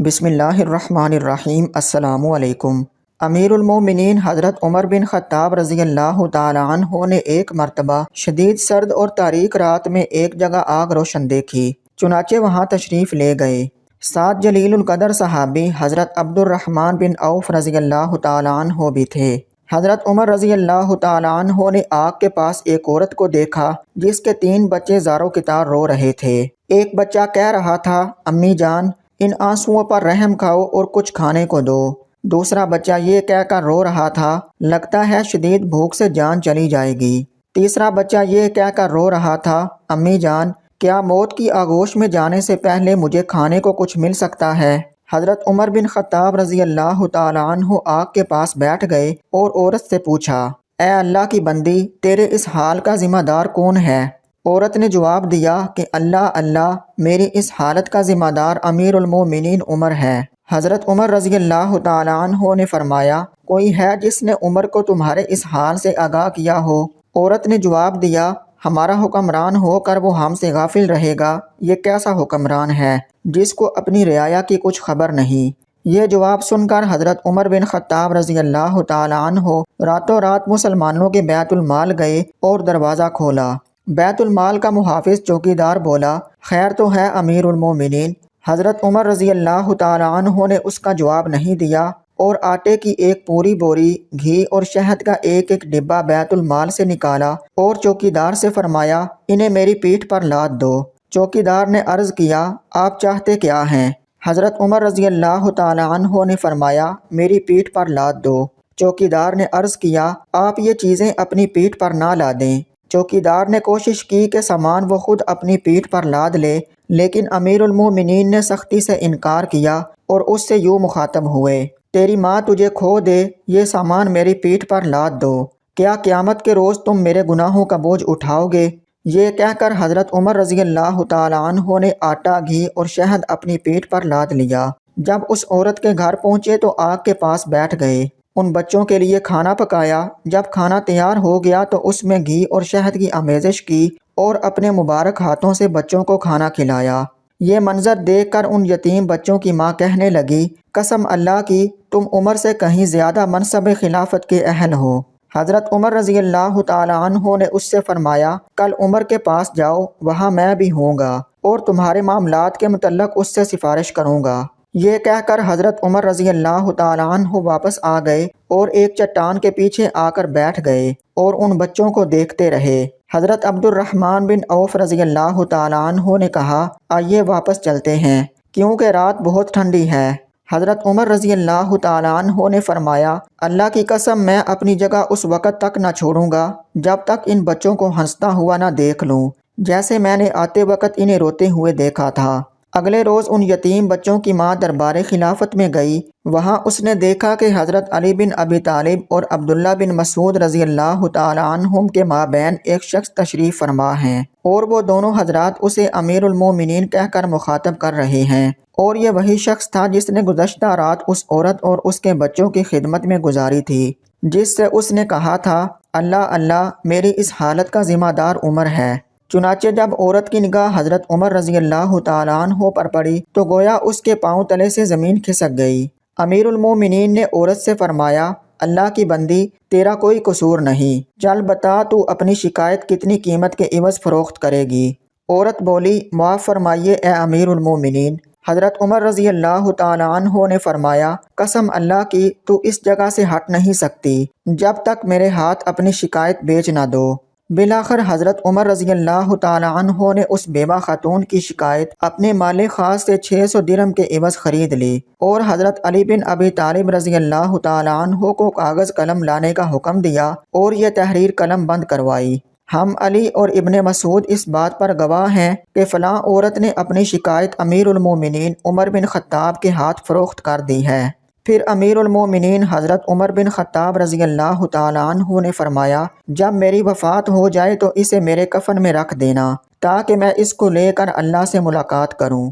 بسم اللہ الرحمن الرحیم۔ السلام علیکم۔ امیر المومنین حضرت عمر بن خطاب رضی اللہ تعالیٰ عنہ نے ایک مرتبہ شدید سرد اور تاریک رات میں ایک جگہ آگ روشن دیکھی، چنانچہ وہاں تشریف لے گئے۔ ساتھ جلیل القدر صحابی حضرت عبد الرحمن بن عوف رضی اللہ تعالیٰ عنہ بھی تھے۔ حضرت عمر رضی اللہ تعالیٰ عنہ نے آگ کے پاس ایک عورت کو دیکھا جس کے 3 بچے زار و کتار رو رہے تھے۔ ایک بچہ کہہ رہا تھا، امی جان ان آنسوؤں پر رحم کھاؤ اور کچھ کھانے کو دو۔ دوسرا بچہ یہ کہہ کر رو رہا تھا، لگتا ہے شدید بھوک سے جان چلی جائے گی۔ تیسرا بچہ یہ کہہ کر رو رہا تھا، امی جان کیا موت کی آغوش میں جانے سے پہلے مجھے کھانے کو کچھ مل سکتا ہے؟ حضرت عمر بن خطاب رضی اللہ تعالیٰ عنہ آگ کے پاس بیٹھ گئے اور عورت سے پوچھا، اے اللہ کی بندی، تیرے اس حال کا ذمہ دار کون ہے؟ عورت نے جواب دیا کہ اللہ، میری اس حالت کا ذمہ دار امیر المومنین عمر ہے۔ حضرت عمر رضی اللہ تعالیٰ عنہ نے فرمایا، کوئی ہے جس نے عمر کو تمہارے اس حال سے آگاہ کیا ہو؟ عورت نے جواب دیا، ہمارا حکمران ہو کر وہ ہم سے غافل رہے گا، یہ کیسا حکمران ہے جس کو اپنی رعایا کی کچھ خبر نہیں؟ یہ جواب سن کر حضرت عمر بن خطاب رضی اللہ تعالیٰ عنہ راتوں رات مسلمانوں کے بیت المال گئے اور دروازہ کھولا۔ بیت المال کا محافظ چوکیدار بولا، خیر تو ہے امیر المومنین؟ حضرت عمر رضی اللہ تعالیٰ عنہ نے اس کا جواب نہیں دیا اور آٹے کی ایک پوری بوری، گھی اور شہد کا ایک ڈبہ بیت المال سے نکالا اور چوکیدار سے فرمایا، انہیں میری پیٹھ پر لاد دو۔ چوکیدار نے عرض کیا، آپ چاہتے کیا ہیں؟ حضرت عمر رضی اللہ تعالیٰ عنہ نے فرمایا، میری پیٹھ پر لاد دو۔ چوکیدار نے عرض کیا، آپ یہ چیزیں اپنی پیٹھ پر نہ لادیں۔ چوکیدار نے کوشش کی کہ سامان وہ خود اپنی پیٹھ پر لاد لے، لیکن امیر المومنین نے سختی سے انکار کیا اور اس سے یوں مخاطب ہوئے، تیری ماں تجھے کھو دے، یہ سامان میری پیٹھ پر لاد دو، کیا قیامت کے روز تم میرے گناہوں کا بوجھ اٹھاؤ گے؟ یہ کہہ کر حضرت عمر رضی اللہ تعالیٰ عنہ نے آٹا، گھی اور شہد اپنی پیٹھ پر لاد لیا۔ جب اس عورت کے گھر پہنچے تو آگ کے پاس بیٹھ گئے، ان بچوں کے لیے کھانا پکایا۔ جب کھانا تیار ہو گیا تو اس میں گھی اور شہد کی آمیزش کی اور اپنے مبارک ہاتھوں سے بچوں کو کھانا کھلایا۔ یہ منظر دیکھ کر ان یتیم بچوں کی ماں کہنے لگی، قسم اللہ کی تم عمر سے کہیں زیادہ منصب خلافت کے اہل ہو۔ حضرت عمر رضی اللہ تعالیٰ عنہ نے اس سے فرمایا، کل عمر کے پاس جاؤ، وہاں میں بھی ہوں گا اور تمہارے معاملات کے متعلق اس سے سفارش کروں گا۔ یہ کہہ کر حضرت عمر رضی اللہ تعالیٰ عنہ واپس آ گئے اور ایک چٹان کے پیچھے آ کر بیٹھ گئے اور ان بچوں کو دیکھتے رہے۔ حضرت عبد الرحمن بن عوف رضی اللہ تعالیٰ عنہ نے کہا، آئیے واپس چلتے ہیں کیونکہ رات بہت ٹھنڈی ہے۔ حضرت عمر رضی اللہ تعالیٰ عنہ نے فرمایا، اللہ کی قسم میں اپنی جگہ اس وقت تک نہ چھوڑوں گا جب تک ان بچوں کو ہنستا ہوا نہ دیکھ لوں، جیسے میں نے آتے وقت انہیں روتے ہوئے دیکھا تھا۔ اگلے روز ان یتیم بچوں کی ماں دربار خلافت میں گئی۔ وہاں اس نے دیکھا کہ حضرت علی بن ابی طالب اور عبداللہ بن مسعود رضی اللہ تعالیٰ عنہم کے مابین ایک شخص تشریف فرما ہیں اور وہ دونوں حضرات اسے امیر المومنین کہہ کر مخاطب کر رہے ہیں، اور یہ وہی شخص تھا جس نے گزشتہ رات اس عورت اور اس کے بچوں کی خدمت میں گزاری تھی، جس سے اس نے کہا تھا، اللہ، میری اس حالت کا ذمہ دار عمر ہے۔ چنانچہ جب عورت کی نگاہ حضرت عمر رضی اللہ تعالیٰ عنہ پر پڑی تو گویا اس کے پاؤں تلے سے زمین کھسک گئی۔ امیر المومنین نے عورت سے فرمایا، اللہ کی بندی، تیرا کوئی قصور نہیں، چل بتا تو اپنی شکایت کتنی قیمت کے عوض فروخت کرے گی؟ عورت بولی، معاف فرمائیے اے امیر المومنین۔ حضرت عمر رضی اللہ تعالیٰ عنہ نے فرمایا، قسم اللہ کی تو اس جگہ سے ہٹ نہیں سکتی جب تک میرے ہاتھ اپنی شکایت بیچ نہ دو۔ بالآخر حضرت عمر رضی اللہ تعالیٰ عنہ نے اس بیوہ خاتون کی شکایت اپنے مال خاص سے 600 درہم کے عوض خرید لی اور حضرت علی بن ابی طالب رضی اللہ تعالیٰ عنہ کو کاغذ قلم لانے کا حکم دیا اور یہ تحریر قلم بند کروائی۔ ہم علی اور ابن مسعود اس بات پر گواہ ہیں کہ فلاں عورت نے اپنی شکایت امیر المومنین عمر بن خطاب کے ہاتھ فروخت کر دی ہے۔ پھر امیر المومنین حضرت عمر بن خطاب رضی اللہ تعالیٰ عنہ نے فرمایا، جب میری وفات ہو جائے تو اسے میرے کفن میں رکھ دینا تاکہ میں اس کو لے کر اللہ سے ملاقات کروں۔